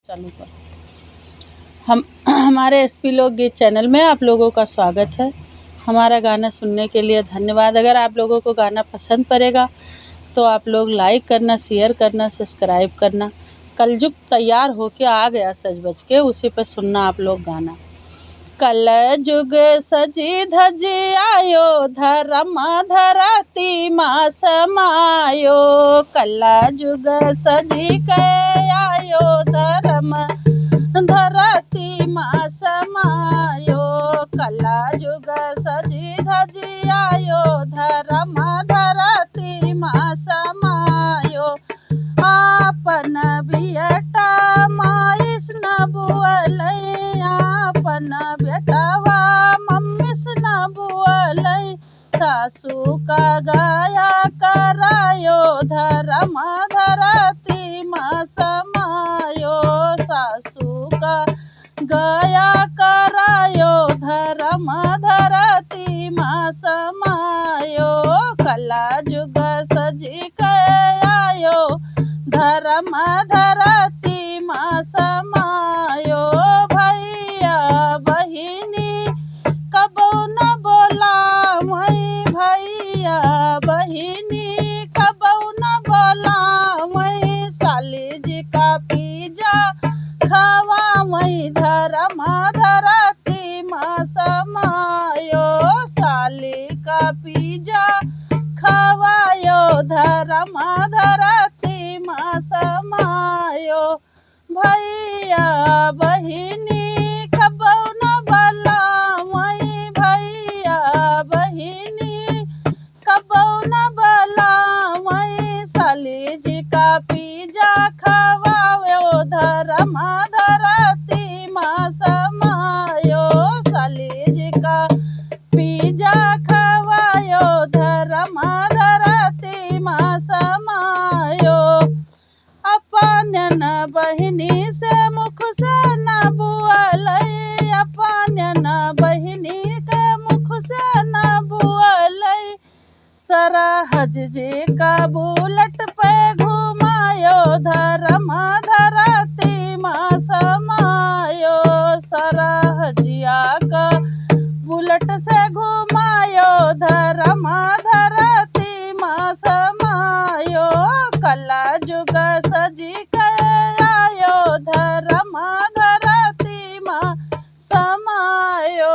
चालू कर। हम हमारे एसपी लोकगीत चैनल में आप लोगों का स्वागत है। हमारा गाना सुनने के लिए धन्यवाद। अगर आप लोगों को गाना पसंद पड़ेगा तो आप लोग लाइक करना, शेयर करना, सब्सक्राइब करना। कलयुग तैयार होके आ गया सज बज के, उसी पे सुनना आप लोग गाना। कलयुग सजी धजी आयो, धर्म धरती माँ समायो। कलयुग सजी के आयो, धर्म धरती माँ समायो। कलयुग सजी धजी आयो, धर्म धरती माँ समायो। आपन बियटा माइस न बुअलै, आपन बेटवा मम्मीस न बुअलै। सासू का गाया करायो, धर्म धरती माँ समायो। सासू का गाया करायो, धर्म धरती माँ समायो। कलयुग सजी के आयो, धर्म धरती माँ समायो। भैया बहिनी कबो न बोलावै, भैया बहिनी कबो न बोलावै। साली जी का पिज्जा खवावै, धर्म धरती माँ समायो। साली का पिज्जा खवायो, धर्म धरती माँ समायो। भैया बहिनी कबो न बोलावै, भैया बहिनी कबो न बोलावै। साली जी का पिज्जा खवायो, धर्म धरती माँ समायो। साली जी का पिज्जा खवायो, धर्म धरती माँ समायो। अपन बहिनी से मुख से न बुअलै, अपन बहिनी के मुख से न बुअलै। सरहज जी का बुलेट पे घुमायो, धर्म धरती माँ समायो। सरहजिया का बुलेट से घुमायो, धर्म धरती माँ समायो। कलयुग सजी के आयो, धर्म धरती माँ समायो।